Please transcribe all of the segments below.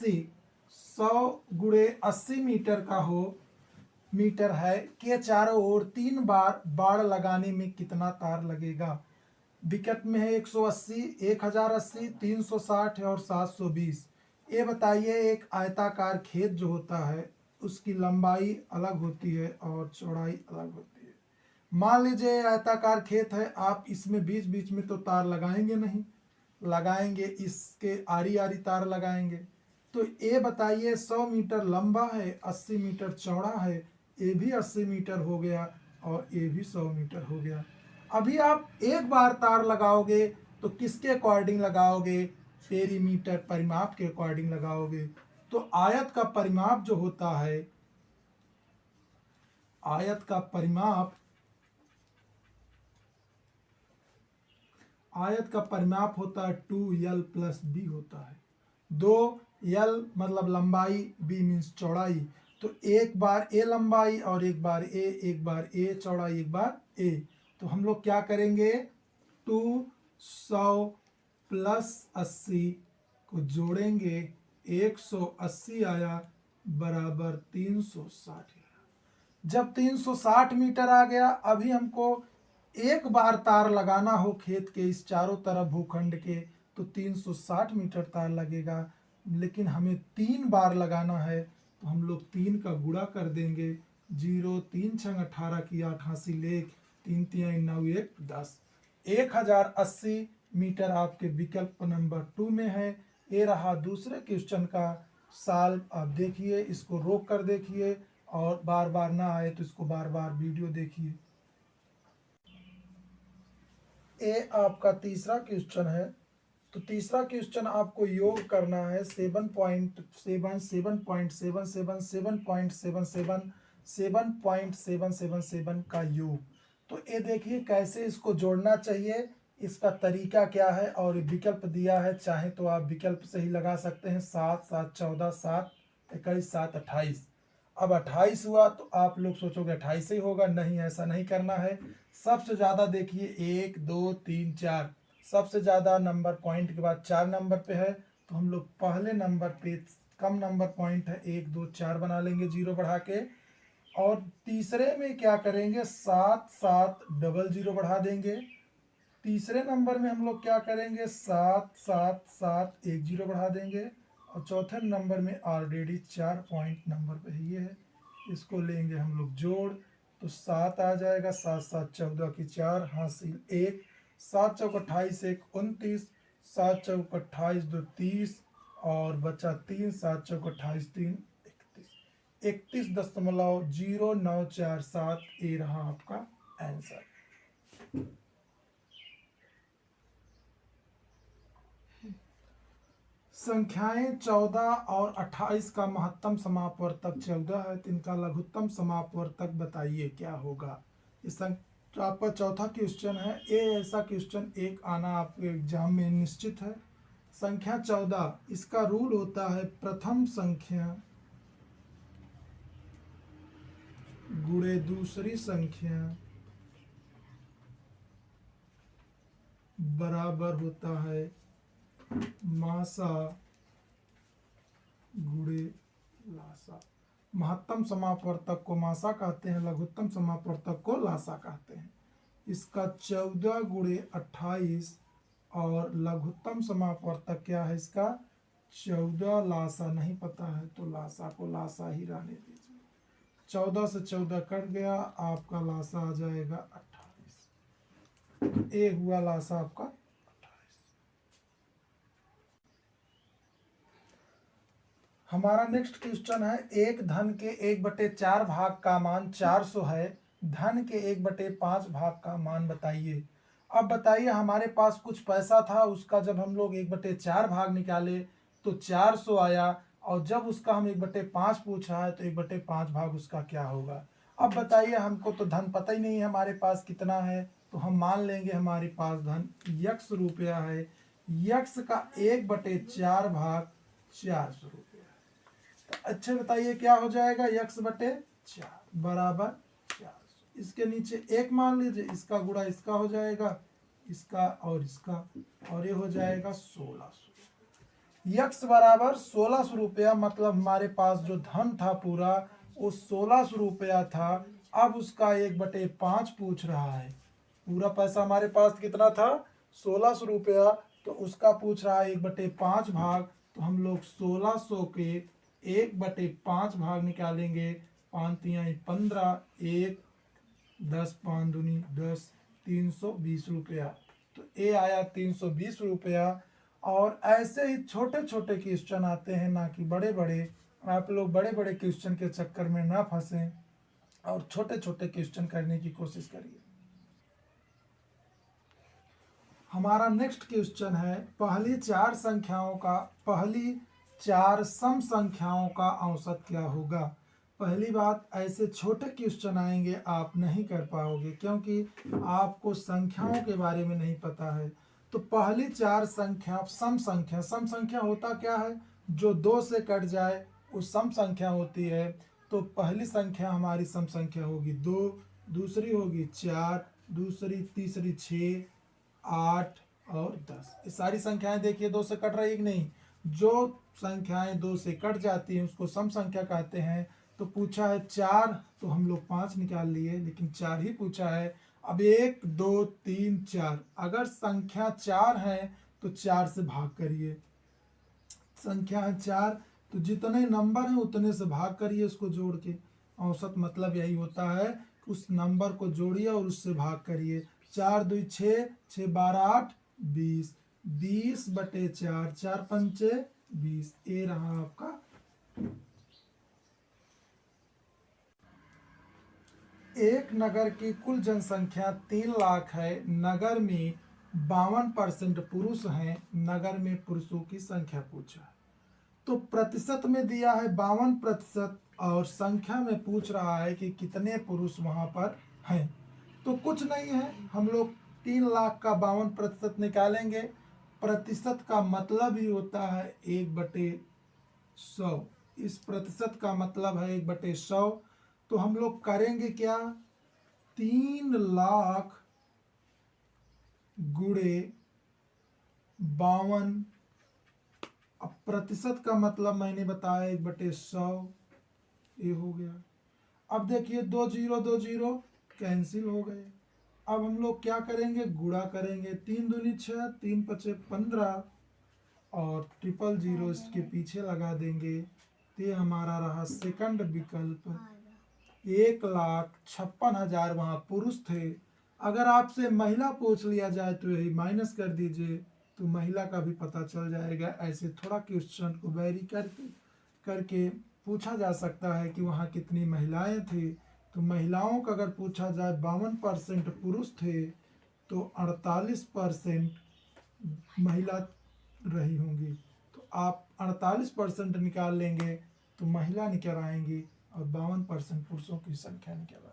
100 गुणे 80 मीटर का हो मीटर है के चारों ओर 3 बार बाड़ लगाने में कितना तार लगेगा। विकल्प में है 180, 1080, 360 और 720। ये बताइए, एक आयताकार खेत जो होता है उसकी लंबाई अलग होती है और चौड़ाई अलग होती है। मान लीजिए आयताकार खेत है, आप इसमें बीच बीच में तो तार लगाएंगे नहीं, लगाएंगे इसके आरी आरी तार लगाएंगे। तो ये बताइए 100 मीटर लंबा है, 80 मीटर चौड़ा है, ये भी 80 मीटर हो गया और ये भी 100 मीटर हो गया। अभी आप एक बार तार लगाओगे तो किसके अकॉर्डिंग लगाओगे? पेरीमीटर परिमाप के अकॉर्डिंग लगाओगे। तो आयत का परिमाप जो होता है, आयत का परिमाप, आयत का परिमाप होता है 2l + b होता है। 2l मतलब लंबाई, b मीन्स चौड़ाई। तो एक बार a लंबाई और एक बार a, एक बार a चौड़ाई, एक बार a। तो हम लोग क्या करेंगे, 200 + 80 को जोड़ेंगे, 180 आया बराबर 360। जब 360 मीटर आ गया, अभी हमको एक बार तार लगाना हो खेत के इस चारों तरफ भूखंड के, तो 360 मीटर तार लगेगा। लेकिन हमें 3 बार लगाना है, तो हम लोग 3 का गुणा कर देंगे। 0 3 छंग 18 की 88 लेख 3 3 9 1 10। 1080 मीटर आपके विकल्प नंबर 2 में है। ये रहा दूसरे क्वेश्चन का साल। आप देखिए, इसको रोक कर देखिए और बार बार ना आए तो इसको बार बार वीडियो देखिए। ये आपका तीसरा क्वेश्चन है। तो तीसरा क्वेश्चन आपको योग करना है 7.7, 7.77, 7.77, 7.777 का योग। तो ये देखिए कैसे इसको जोड़ना चाहिए, इसका तरीका क्या है। और विकल्प दिया है, चाहे तो आप विकल्प से ही लगा सकते हैं। 7 7 14, 7 21, 7 28। अब 28 हुआ तो आप लोग सोचोगे 28 ही होगा, नहीं, ऐसा नहीं करना है। सबसे ज़्यादा देखिए 1 2 3 4, सबसे ज़्यादा नंबर पॉइंट के बाद 4 नंबर पे है। तो हम लोग पहले नंबर पे कम नंबर पॉइंट है 1 2 4 बना लेंगे 0 बढ़ा के। और तीसरे में क्या करेंगे, 7 7 00 बढ़ा देंगे। तीसरे नंबर में हम लोग क्या करेंगे, 7 7 7 1 0 बढ़ा देंगे। और चौथे नंबर में ऑलरेडी 4 पॉइंट नंबर पे ये है, इसको लेंगे हम लोग जोड़। तो 7 आ जाएगा, 7 7 14 की 4 हासिल 1, 7 चौक 28 1 29, 7 चौक 28 2 30 और बचा 3, 7 चौक 28 3 31, 31.0947। ये रहा आपका आंसर। संख्याएं 14 और 28 का महत्तम समापवर्तक 14 है, तो इनका लघुत्तम समापवर्तक बताइए क्या होगा। इस आपका चौथा क्वेश्चन है। ये ऐसा क्वेश्चन एक आना आपके एग्जाम में निश्चित है। संख्या 14, इसका रूल होता है प्रथम संख्या गुणे दूसरी संख्या बराबर होता है मासा गुणे लासा। महत्तम समापवर्तक को मासा कहते हैं, लघुत्तम समापवर्तक को लासा कहते हैं। इसका 14 गुणे 28 और लघुत्तम समापवर्तक क्या है इसका 14 लासा। नहीं पता है तो लासा को लासा ही रहने दीजिए। 14 से 14 कट गया, आपका लासा आ जाएगा 28। ये हुआ लासा आपका 28। हमारा नेक्स्ट क्वेश्चन है, एक धन के 1/4 भाग का मान 400 है, धन के 1/5 भाग का मान बताइए। अब बताइए, हमारे पास कुछ पैसा था, उसका जब हम लोग 1/4 भाग निकाले तो 400 आया। और जब उसका हम 1/5 पूछा है तो 1/5 भाग उसका क्या होगा। अब बताइए, हमको तो धन पता ही नहीं है हमारे पास कितना है, तो हम मान लेंगे हमारे पास धन यक्स रुपया है। यक्स का 1/4 भाग 400 रुपया। अच्छा बताइए क्या हो जाएगा, x/4 बराबर 400। इसके नीचे एक मान लीजिए, इसका गुणा इसका हो जाएगा, इसका और इसका, और ये हो जाएगा 1600। यक्स बराबर 1600 रुपया, मतलब हमारे पास जो धन था पूरा वो 1600 रुपया था। अब उसका 1/5 पूछ रहा है। पूरा पैसा हमारे पास कितना था, 1600 रुपया, तो उसका पूछ रहा है 1/5 भाग। तो हम लोग 1600 के 1/5 भाग निकालेंगे। 5 तिहाई 15, 1 10 5 दूनी 10, 320 रुपया। तो ये आया 320 रुपया। और ऐसे ही छोटे छोटे क्वेश्चन आते हैं, ना कि बड़े बड़े। आप लोग बड़े बड़े क्वेश्चन के चक्कर में ना फंसें और छोटे छोटे क्वेश्चन करने की कोशिश करिए। हमारा नेक्स्ट क्वेश्चन है, पहली चार सम संख्याओं का औसत क्या होगा। पहली बात, ऐसे छोटे क्वेश्चन आएंगे आप नहीं कर पाओगे, क्योंकि आपको संख्याओं के बारे में नहीं पता है। तो पहली चार संख्या सम संख्या होता क्या है, जो 2 से कट जाए वो सम संख्या होती है। तो पहली संख्या हमारी सम संख्या होगी 2, दूसरी होगी 4, दूसरी तीसरी 6, 8 और 10। ये सारी संख्याएं देखिए 2 से कट रही कि नहीं। जो संख्याएं 2 से कट जाती हैं उसको सम संख्या कहते हैं। तो पूछा है 4, तो हम लोग 5 निकाल लिए, लेकिन 4 ही पूछा है। अब 1 2 3 4, अगर संख्या 4 है तो 4 से भाग करिए। संख्या है 4, तो जितने नंबर हैं उतने से भाग करिए उसको जोड़ के। औसत मतलब यही होता है, उस नंबर को जोड़िए और उससे भाग करिए। 4 2 6, 6 12 8 20, 20/4, 4 पंचे 20। ये रहा आपका। एक नगर की कुल जनसंख्या 3 लाख है। नगर में 52% पुरुष हैं। नगर में पुरुषों की संख्या पूछा है। तो प्रतिशत में दिया है 52%, और संख्या में पूछ रहा है कि कितने पुरुष वहां पर हैं। तो कुछ नहीं है, हम लोग 3 लाख का 52% निकालेंगे। प्रतिशत का मतलब ही होता है 1/100। इस प्रतिशत का मतलब है 1/100। तो हम लोग करेंगे क्या, 3 लाख गुणे 52। अब प्रतिशत का मतलब मैंने बताया 1/100, ये हो गया। अब देखिए 2 0 2 0 कैंसिल हो गए। अब हम लोग क्या करेंगे, गुणा करेंगे। 3 दूनी 6, 3 पचे 15, और 000 इसके पीछे लगा देंगे। ये हमारा रहा सेकंड विकल्प। 1,56,000 वहाँ पुरुष थे। अगर आपसे महिला पूछ लिया जाए तो यही माइनस कर दीजिए, तो महिला का भी पता चल जाएगा। ऐसे थोड़ा क्वेश्चन को वेरी करके पूछा जा सकता है कि वहाँ कितनी महिलाएं थी। तो महिलाओं का अगर पूछा जाए 52% पुरुष थे, तो 48% महिला रही होंगी। तो आप 48% निकाल लेंगे तो महिला निकल आएंगी, और 52% पुरुषों की संख्या निकल आएगी।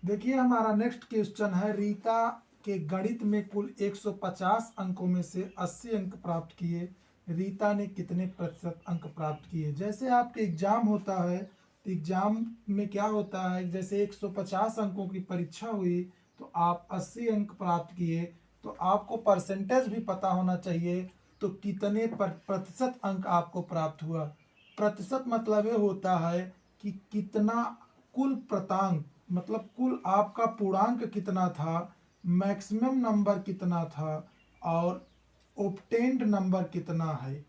देखिए हमारा नेक्स्ट क्वेश्चन है, रीता के गणित में कुल 150 अंकों में से 80 अंक प्राप्त किए। रीता ने कितने प्रतिशत अंक प्राप्त किए। जैसे आपके एग्जाम होता है, तो एग्जाम में क्या होता है, जैसे 150 अंकों की परीक्षा हुई तो आप 80 अंक प्राप्त किए, तो आपको परसेंटेज भी पता होना चाहिए। तो कितने प्रतिशत अंक आपको प्राप्त हुआ। प्रतिशत मतलब ये होता है कि कितना कुल प्रतांक, मतलब कुल आपका पूर्णांक कितना था, मैक्सिमम नंबर कितना था, और ऑब्टेन्ड नंबर कितना है।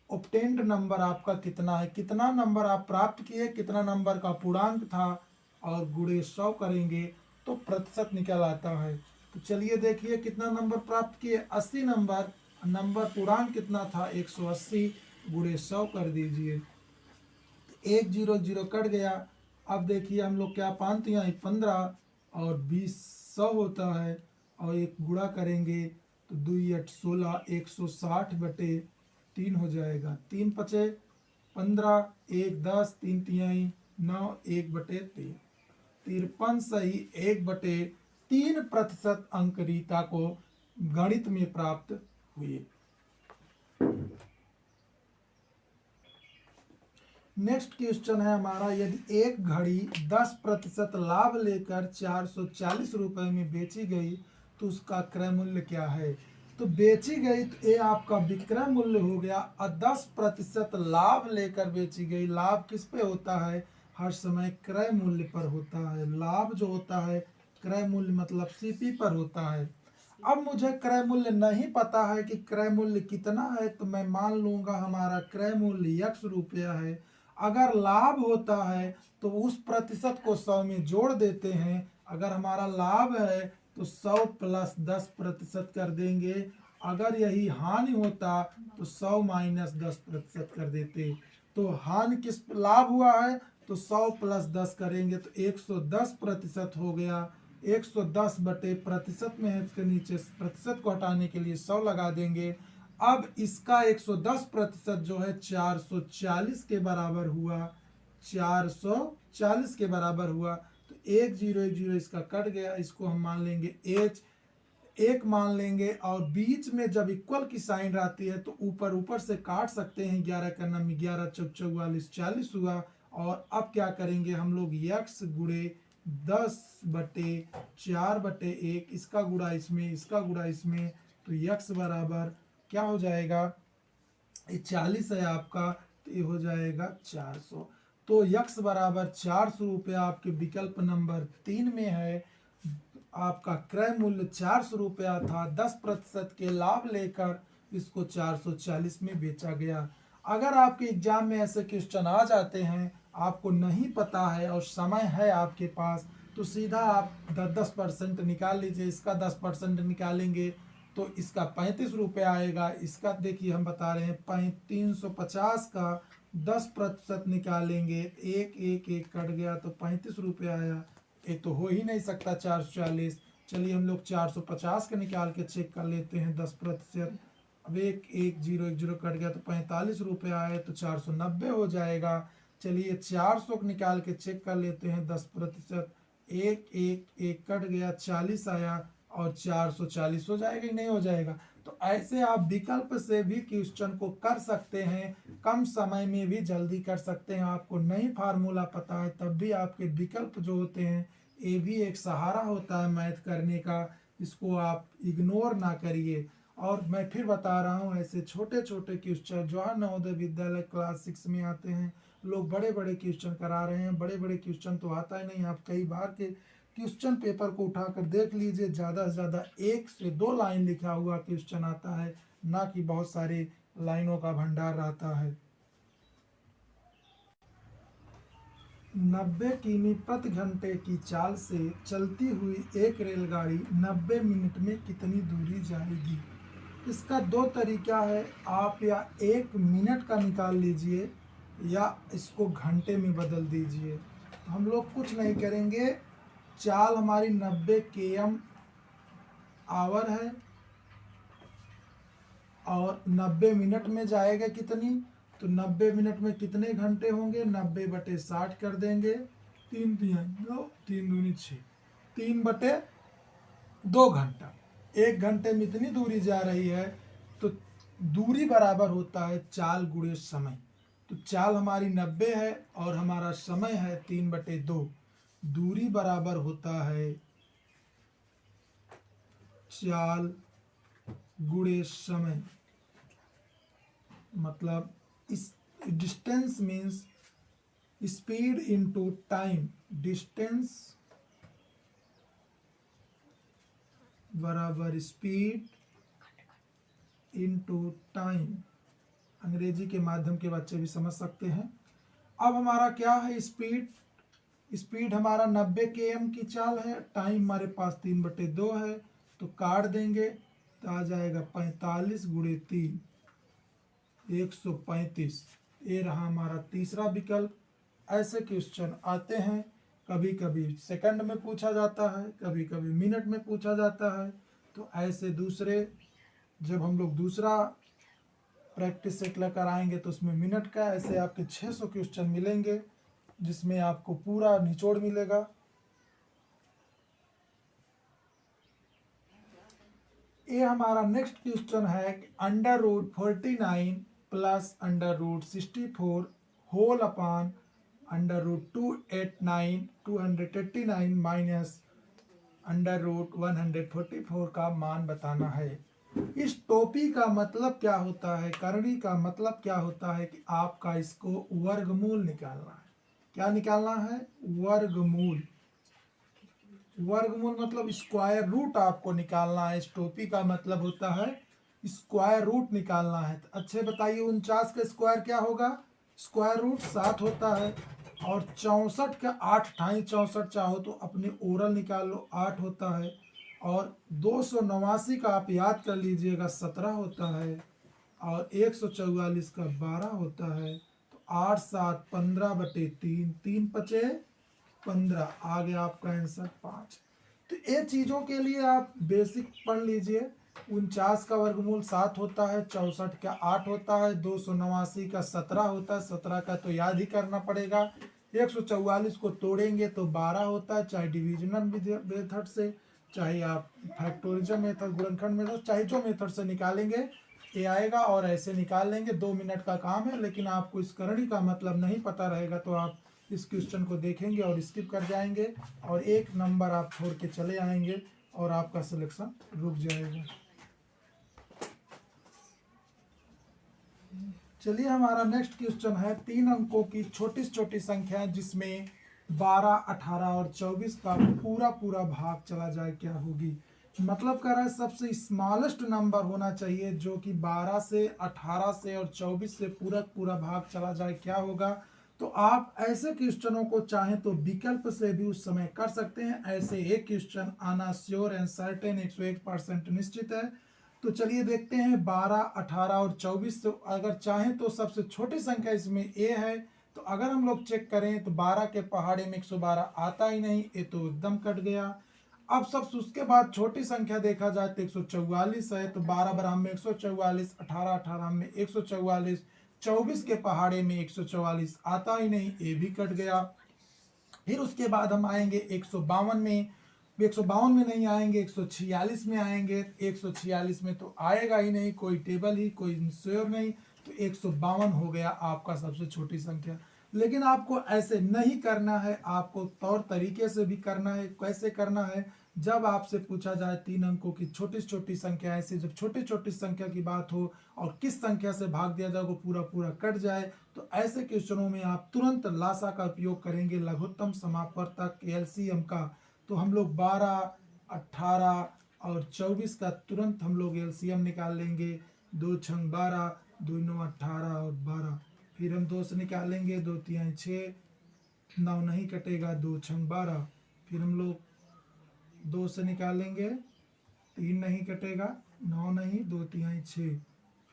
ऑब्टेन्ड नंबर आपका कितना है, कितना नंबर आप प्राप्त किए, कितना नंबर का पूर्णांक था, और गुणे 100 करेंगे तो प्रतिशत निकल आता है। तो चलिए देखिए कितना नंबर प्राप्त किए, 80 नंबर। नंबर पूर्णांक कितना था, 180, गुणे 100 कर दीजिए। 1 0 0 कट गया। अब देखिए हम लोग क्या, 5 तिहाई 15 और 20 100 होता है, और एक गुणा करेंगे तो 2 8 16, 160/3 हो जाएगा। 3 पचे 15, 1 10, 3 तिहाई 9, 1/3, 53 सही 1/3 प्रतिशत अंक रीता को गणित में प्राप्त हुए। नेक्स्ट क्वेश्चन है हमारा, यदि एक घड़ी 10% लाभ लेकर 440 रुपये में बेची गई तो उसका क्रय मूल्य क्या है। तो बेची गई तो ये आपका विक्रय मूल्य हो गया, और 10% लाभ लेकर बेची गई। लाभ किस पे होता है, हर समय क्रय मूल्य पर होता है। लाभ जो होता है क्रय मूल्य मतलब सीपी पर होता है। अब मुझे क्रय मूल्य नहीं पता है कि क्रय मूल्य कितना है, तो मैं मान लूंगा हमारा क्रय मूल्य x रुपया है। अगर लाभ होता है तो उस प्रतिशत को 100 में जोड़ देते हैं। अगर हमारा लाभ है तो 100 प्लस 10% कर देंगे। अगर यही हानि होता तो 100 माइनस 10% कर देते। तो हानि किस लाभ हुआ है तो 100 प्लस 10 करेंगे तो 110% हो गया। 110 बटे प्रतिशत में है, इसके नीचे प्रतिशत को हटाने के लिए 100 लगा देंगे। अब इसका 110% जो है 440 के बराबर हुआ। 440 के बराबर हुआ तो 1010 इसका कट गया, इसको हम मान लेंगे एच एक मान लेंगे। और बीच में जब इक्वल की साइन रहती है तो ऊपर ऊपर से काट सकते हैं। 11 का नम 11 चौक 44 40 हुआ। और अब क्या करेंगे हम लोग, यक्स गुड़े 10/4/1, इसका गुड़ा इसमें, इसका गुड़ा इसमें, तो यक्स बराबर क्या हो जाएगा, ये 40 है आपका, तो ये हो जाएगा 400। तो यक्स बराबर 400 रुपया आपके विकल्प नंबर 3 में है। आपका क्रय मूल्य 400 रुपया था, 10% के लाभ लेकर इसको 440 में बेचा गया। अगर आपके एग्जाम में ऐसे क्वेश्चन आ जाते हैं, आपको नहीं पता है और समय है आपके पास, तो सीधा आप 10% निकाल लीजिए। इसका 10% निकालेंगे तो इसका 35 रुपये आएगा। इसका देखिए हम बता रहे हैं 350 का 10% निकालेंगे, एक एक एक कट गया तो 35 रुपये आया। ये तो हो ही नहीं सकता 440। चलिए हम लोग 450 का निकाल के चेक कर लेते हैं 10%। अब एक एक जीरो एक जीरो कट गया तो 45 रुपये आए, तो 490 हो जाएगा। चलिए 400 को निकाल के चेक कर लेते हैं 10%। एक एक एक कट गया 40 आया, और 440 हो जाएगा कि नहीं हो जाएगा। तो ऐसे आप विकल्प से भी क्वेश्चन को कर सकते हैं, कम समय में भी जल्दी कर सकते हैं। आपको नहीं फार्मूला पता है तब भी आपके विकल्प जो होते हैं ये भी एक सहारा होता है मैथ करने का। इसको आप इग्नोर ना करिए। और मैं फिर बता रहा हूँ, ऐसे छोटे छोटे क्वेश्चन जवाहर नवोदय विद्यालय क्लास 6 में आते हैं। लोग बड़े बड़े क्वेश्चन करा रहे हैं, बड़े बड़े क्वेश्चन तो आता ही नहीं। आप कई बार के क्वेश्चन पेपर को उठाकर देख लीजिए, ज़्यादा से ज़्यादा 1 से 2 लाइन लिखा हुआ क्वेश्चन आता है, ना कि बहुत सारे लाइनों का भंडार रहता है। 90 किमी प्रति घंटे की चाल से चलती हुई एक रेलगाड़ी 90 मिनट में कितनी दूरी जाएगी। इसका दो तरीका है, आप या 1 मिनट का निकाल लीजिए या इसको घंटे में बदल दीजिए। हम लोग कुछ नहीं करेंगे, चाल हमारी 90 km आवर है और 90 मिनट में जाएगा कितनी, तो 90 मिनट में कितने घंटे होंगे, 90/60 कर देंगे। 3 3 9 3 दूनी 6, 3/2 घंटा। 1 घंटे में इतनी दूरी जा रही है, तो दूरी बराबर होता है चाल गुणे समय। तो चाल हमारी 90 है और हमारा समय है 3/2। दूरी बराबर होता है चाल गुणे समय। मतलब इस distance means speed into time. Distance बराबर स्पीड इनटू टाइम। अंग्रेजी के माध्यम के बच्चे भी समझ सकते हैं। अब हमारा क्या है, स्पीड हमारा 90 km की चाल है, टाइम हमारे पास 3/2 है, तो काट देंगे तो आ जाएगा 45 × 3 135। ये रहा हमारा तीसरा विकल्प। ऐसे क्वेश्चन आते हैं, कभी कभी सेकंड में पूछा जाता है, कभी कभी मिनट में पूछा जाता है। तो ऐसे दूसरे जब हम लोग दूसरा प्रैक्टिस सेट लेकर आएंगे तो उसमें मिनट का ऐसे आपके 600 क्वेश्चन मिलेंगे, जिसमें आपको पूरा निचोड़ मिलेगा। ये हमारा नेक्स्ट क्वेश्चन है कि √49 + √64 whole upon under root 289 minus under root 144 का मान बताना है। इस टोपी का मतलब क्या होता है, करणी का मतलब क्या होता है कि आपका इसको वर्गमूल निकालना है। क्या निकालना है? वर्गमूल। वर्गमूल मतलब स्क्वायर रूट आपको निकालना है। इस टोपी का मतलब होता है स्क्वायर रूट निकालना है। तो अच्छे बताइए 49 का स्क्वायर क्या होगा? स्क्वायर रूट 7 होता है। और 64 का 8 ठाई 64 चाहो तो अपने ओरल निकाल लो, 8 होता है। और 289 का आप याद कर लीजिएगा 17 होता है। और 144 का 12 होता है। तो 8 7 15/3, 3 बचे 15, आ गया आपका आंसर 5। तो ये चीज़ों के लिए आप बेसिक पढ़ लीजिए। 49 का वर्गमूल 7 होता है, 64 का 8 होता है, 289 का 17 होता है, 17 का तो याद ही करना पड़ेगा। 144 को तोड़ेंगे तो 12 होता है, चाहे डिविजनल मेथड से, चाहे आप फैक्टोरिज्म मेथड, गुणनखंड मेथड, चाहे जो मेथड से निकालेंगे ये आएगा। और ऐसे निकाल लेंगे, 2 मिनट का काम है। लेकिन आपको इस करणी का मतलब नहीं पता रहेगा तो आप इस क्वेश्चन को देखेंगे और स्किप कर जाएंगे और 1 नंबर आप छोड़ के चले आएंगे और आपका सिलेक्शन रुक जाएगा। चलिए हमारा नेक्स्ट क्वेश्चन है 3 अंकों की छोटी छोटी संख्या जिसमें 12, 18 और 24 का पूरा पूरा भाग चला जाए क्या होगी। मतलब कर रहा है सबसे स्मॉलेस्ट नंबर होना चाहिए जो कि 12 से, 18 से और 24 से पूरा पूरा भाग चला जाए क्या होगा। तो आप ऐसे क्वेश्चनों को चाहें तो विकल्प से भी उस समय कर सकते हैं। ऐसे एक क्वेश्चन आना श्योर एंड सर्टेन 101% निश्चित है। तो चलिए देखते हैं 12, 18 और 24 से अगर चाहें तो सबसे छोटी संख्या इसमें ए है। तो अगर हम लोग चेक करें तो 12 के पहाड़े में 112 आता ही नहीं, ये तो एकदम कट गया। अब सब उसके बाद छोटी संख्या देखा जाए तो 144 है। तो 12 बराबर में 144, 18 18 में 144, 24 के पहाड़े में 144 आता ही नहीं, ये भी कट गया। फिर उसके बाद हम आएंगे 152 में, 152 में नहीं आएंगे, 146 में आएंगे। 146 में तो आएगा ही नहीं, कोई टेबल ही कोई श्योर नहीं। तो 152 हो गया आपका सबसे छोटी संख्या। लेकिन आपको ऐसे नहीं करना है, आपको तौर तरीके से भी करना है। कैसे करना है? जब आपसे पूछा जाए 3 अंकों की छोटी छोटी संख्या, ऐसे जब छोटी छोटी संख्या की बात हो और किस संख्या से भाग दिया जाए वो पूरा पूरा कट जाए, तो ऐसे क्वेश्चनों में आप तुरंत लासा का उपयोग करेंगे, लघुत्तम समापवर्तक एलसीएम का। तो हम लोग 12, 18 और 24 का तुरंत हम लोग एलसीएम निकाल लेंगे। 2 छंग 12, 2 9 18 और 12। फिर हम 2 से निकालेंगे, 2 3 6, 9 नहीं कटेगा, 2 छंग 12। फिर हम लोग 2 से निकालेंगे, 3 नहीं कटेगा, 9 नहीं, 2 3 6।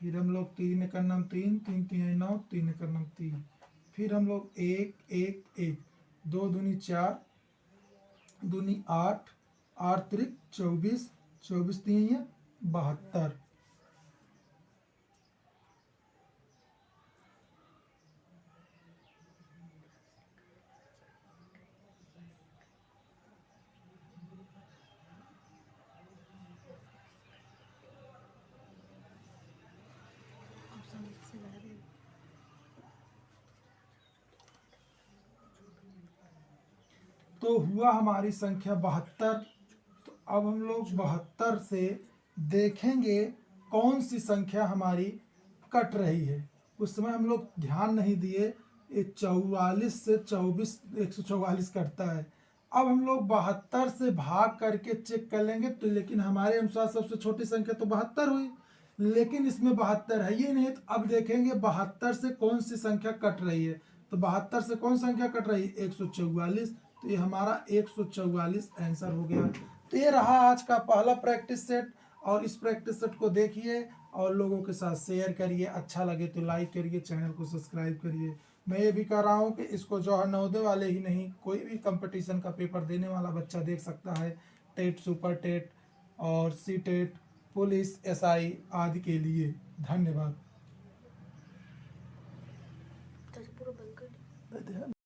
फिर हम लोग 3 करनम 3, 3 3 9, 3 करनम 3। फिर हम लोग 1 1 1, 2 दूनी 4, दूनी 8, 8 त्रिक 24, 24 3 72। तो हुआ हमारी संख्या 72। तो अब हम लोग 72 से देखेंगे कौन सी संख्या हमारी कट रही है। उस समय हम लोग ध्यान नहीं दिए, ये 44 से 24, 144 कटता है। अब हम लोग 72 से भाग करके चेक कर लेंगे तो, लेकिन हमारे अनुसार सबसे छोटी संख्या तो 72 हुई, लेकिन इसमें 72 है ही नहीं। तो अब देखेंगे 72 से कौन सी संख्या कट रही है। तो 72 से कौन संख्या कट रही है? 144। तो ये हमारा 144 आंसर हो गया। तो ये रहा आज का पहला प्रैक्टिस सेट। और इस प्रैक्टिस सेट को देखिए और लोगों के साथ शेयर करिए। अच्छा लगे तो लाइक करिए, चैनल को सब्सक्राइब करिए। मैं ये भी कह रहा हूँ कि इसको जो है नवोदय वाले ही नहीं, कोई भी कंपटीशन का पेपर देने वाला बच्चा देख सकता है। टेट, सुपर टेट और सी टेट, पुलिस, एसआई आदि के लिए। धन्यवाद।